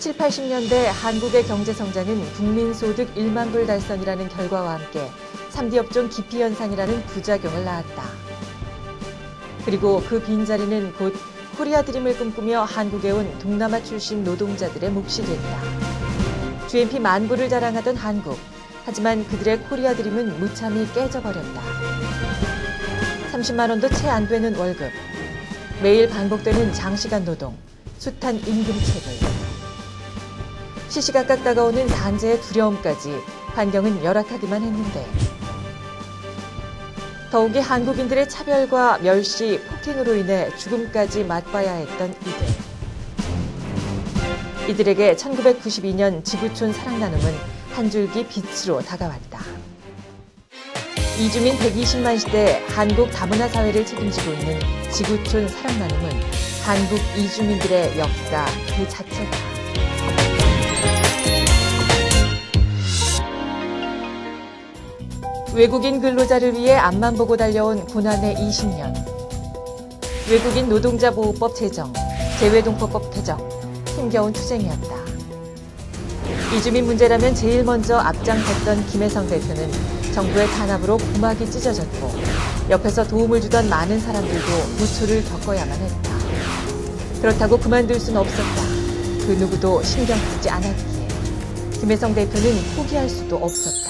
7, 80년대 한국의 경제 성장은 국민소득 1만 불 달성이라는 결과와 함께 3D 업종 기피 현상이라는 부작용을 낳았다. 그리고 그 빈자리는 곧 코리아 드림을 꿈꾸며 한국에 온 동남아 출신 노동자들의 몫이 됐다. GNP 1만 불을 자랑하던 한국. 하지만 그들의 코리아 드림은 무참히 깨져버렸다. 30만 원도 채 안 되는 월급, 매일 반복되는 장시간 노동, 숱한 임금 체불. 시시각각 다가오는 산재의 두려움까지 환경은 열악하기만 했는데 더욱이 한국인들의 차별과 멸시, 폭행으로 인해 죽음까지 맛봐야 했던 이들에게 1992년 지구촌 사랑나눔은 한 줄기 빛으로 다가왔다. 이주민 120만 시대 한국 다문화 사회를 책임지고 있는 지구촌 사랑나눔은 한국 이주민들의 역사 그 자체다. 외국인 근로자를 위해 앞만 보고 달려온 고난의 20년. 외국인 노동자 보호법 제정, 재외동포법 개정, 힘겨운 투쟁이었다. 이주민 문제라면 제일 먼저 앞장섰던 김혜성 대표는 정부의 탄압으로 고막이 찢어졌고 옆에서 도움을 주던 많은 사람들도 무초를 겪어야만 했다. 그렇다고 그만둘 순 없었다. 그 누구도 신경 쓰지 않았기에 김혜성 대표는 포기할 수도 없었다.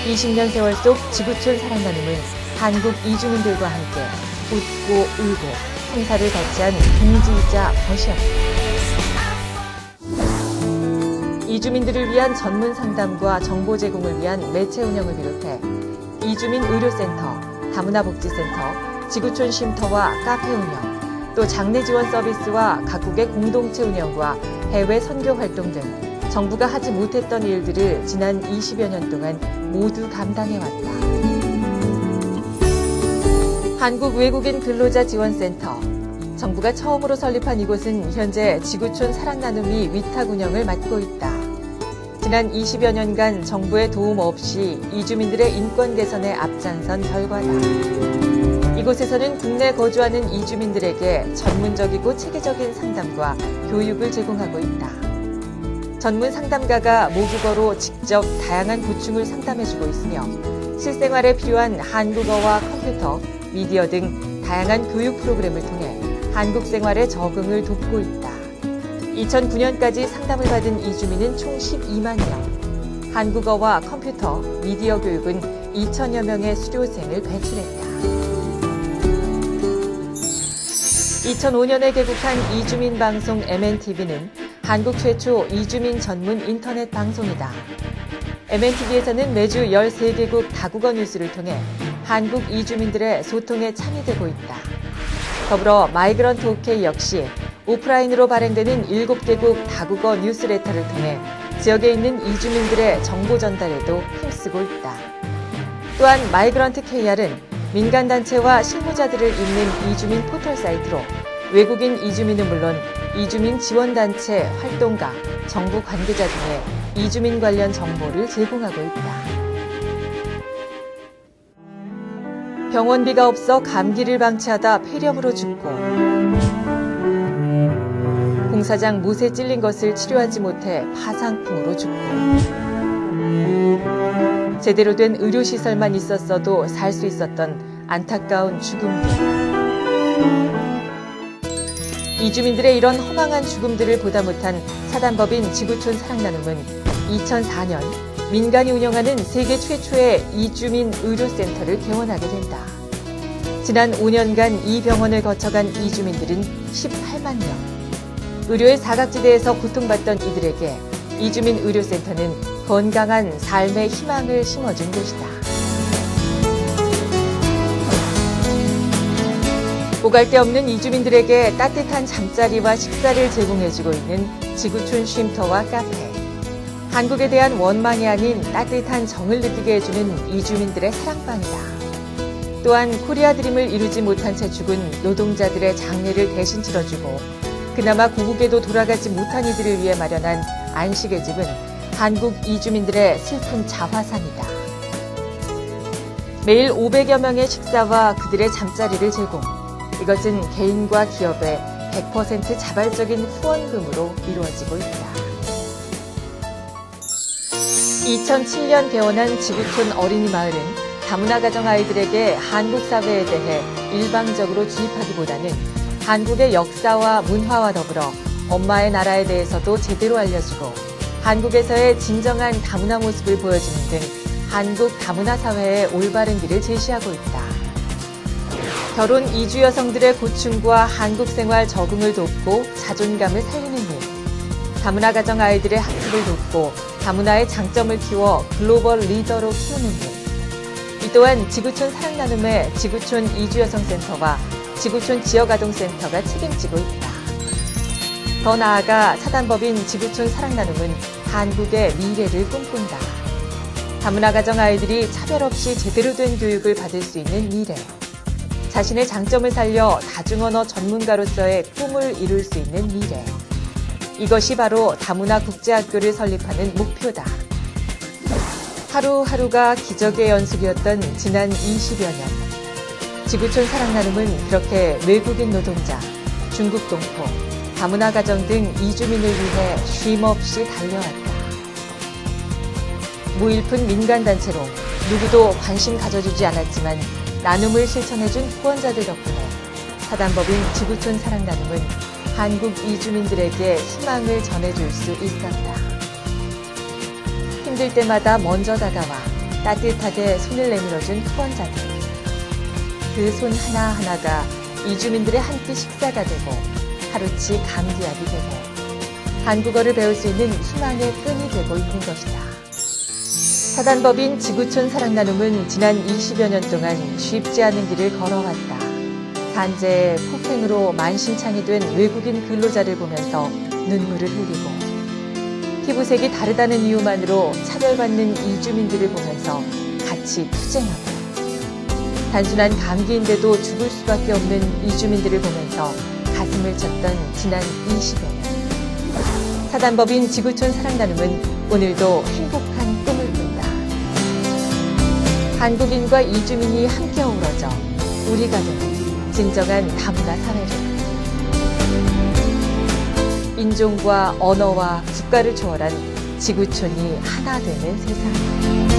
20년 세월 속 지구촌 사랑나눔은 한국 이주민들과 함께 웃고 울고 생사를 같이한 동지이자 벗이었다. 이주민들을 위한 전문 상담과 정보 제공을 위한 매체 운영을 비롯해 이주민 의료센터, 다문화복지센터, 지구촌 쉼터와 카페 운영, 또 장례 지원 서비스와 각국의 공동체 운영과 해외 선교 활동 등 정부가 하지 못했던 일들을 지난 20여 년 동안 모두 감당해왔다. 한국 외국인 근로자 지원센터. 정부가 처음으로 설립한 이곳은 현재 지구촌 사랑나눔이 위탁 운영을 맡고 있다. 지난 20여 년간 정부의 도움 없이 이주민들의 인권 개선에 앞장선 결과다. 이곳에서는 국내 거주하는 이주민들에게 전문적이고 체계적인 상담과 교육을 제공하고 있다. 전문 상담가가 모국어로 직접 다양한 고충을 상담해주고 있으며 실생활에 필요한 한국어와 컴퓨터, 미디어 등 다양한 교육 프로그램을 통해 한국 생활에 적응을 돕고 있다. 2009년까지 상담을 받은 이주민은 총 12만 명. 한국어와 컴퓨터, 미디어 교육은 2천여 명의 수료생을 배출했다. 2005년에 개국한 이주민 방송 MNTV는 한국 최초 이주민 전문 인터넷 방송이다. MNTV에서는 매주 13개국 다국어 뉴스를 통해 한국 이주민들의 소통에 참여되고 있다. 더불어 마이그런트 OK 역시 오프라인으로 발행되는 7개국 다국어 뉴스레터를 통해 지역에 있는 이주민들의 정보 전달에도 힘쓰고 있다. 또한 마이그런트 KR은 민간단체와 실무자들을 잇는 이주민 포털 사이트로 외국인 이주민은 물론 이주민 지원단체, 활동가, 정부 관계자 등의 이주민 관련 정보를 제공하고 있다. 병원비가 없어 감기를 방치하다 폐렴으로 죽고 공사장 못에 찔린 것을 치료하지 못해 파상풍으로 죽고 제대로 된 의료시설만 있었어도 살 수 있었던 안타까운 죽음들. 이주민들의 이런 허망한 죽음들을 보다 못한 사단법인 지구촌 사랑나눔은 2004년 민간이 운영하는 세계 최초의 이주민 의료센터를 개원하게 된다. 지난 5년간 이 병원을 거쳐간 이주민들은 18만 명. 의료의 사각지대에서 고통받던 이들에게 이주민 의료센터는 건강한 삶의 희망을 심어준 곳이다. 오갈 데 없는 이주민들에게 따뜻한 잠자리와 식사를 제공해주고 있는 지구촌 쉼터와 카페. 한국에 대한 원망이 아닌 따뜻한 정을 느끼게 해주는 이주민들의 사랑방이다. 또한 코리아 드림을 이루지 못한 채 죽은 노동자들의 장례를 대신 치러주고 그나마 고국에도 돌아가지 못한 이들을 위해 마련한 안식의 집은 한국 이주민들의 슬픈 자화상이다. 매일 500여 명의 식사와 그들의 잠자리를 제공. 이것은 개인과 기업의 100% 자발적인 후원금으로 이루어지고 있다. 2007년 개원한 지구촌 어린이마을은 다문화 가정 아이들에게 한국 사회에 대해 일방적으로 주입하기보다는 한국의 역사와 문화와 더불어 엄마의 나라에 대해서도 제대로 알려주고 한국에서의 진정한 다문화 모습을 보여주는 등 한국 다문화 사회의 올바른 길을 제시하고 있다. 결혼 이주 여성들의 고충과 한국 생활 적응을 돕고 자존감을 살리는 일, 다문화 가정 아이들의 학습을 돕고 다문화의 장점을 키워 글로벌 리더로 키우는 일, 이 또한 지구촌 사랑나눔의 지구촌 이주여성센터와 지구촌 지역아동센터가 책임지고 있다. 더 나아가 사단법인 지구촌 사랑나눔은 한국의 미래를 꿈꾼다. 다문화 가정 아이들이 차별 없이 제대로 된 교육을 받을 수 있는 미래, 자신의 장점을 살려 다중언어 전문가로서의 꿈을 이룰 수 있는 미래, 이것이 바로 다문화 국제학교를 설립하는 목표다. 하루하루가 기적의 연속이었던 지난 20여 년. 지구촌 사랑나눔은 그렇게 외국인 노동자, 중국 동포, 다문화 가정 등 이주민을 위해 쉼없이 달려왔다. 무일푼 민간단체로 누구도 관심 가져주지 않았지만 나눔을 실천해준 후원자들 덕분에 사단법인 지구촌 사랑나눔은 한국 이주민들에게 희망을 전해줄 수 있었다. 힘들 때마다 먼저 다가와 따뜻하게 손을 내밀어준 후원자들. 그 손 하나하나가 이주민들의 한 끼 식사가 되고 하루치 감기약이 되고 한국어를 배울 수 있는 희망의 끈이 되고 있는 것이다. 사단법인 지구촌 사랑나눔은 지난 20여 년 동안 쉽지 않은 길을 걸어왔다. 산재, 폭행으로 만신창이 된 외국인 근로자를 보면서 눈물을 흘리고 피부색이 다르다는 이유만으로 차별받는 이주민들을 보면서 같이 투쟁하고 단순한 감기인데도 죽을 수밖에 없는 이주민들을 보면서 가슴을 쳤던 지난 20여 년. 사단법인 지구촌 사랑나눔은 오늘도 행복한 꿈을 꾼다. 한국인과 이주민이 함께 어우러져 우리가 되는 진정한 다문화 사회를. 인종과 언어와 국가를 초월한 지구촌이 하나 되는 세상.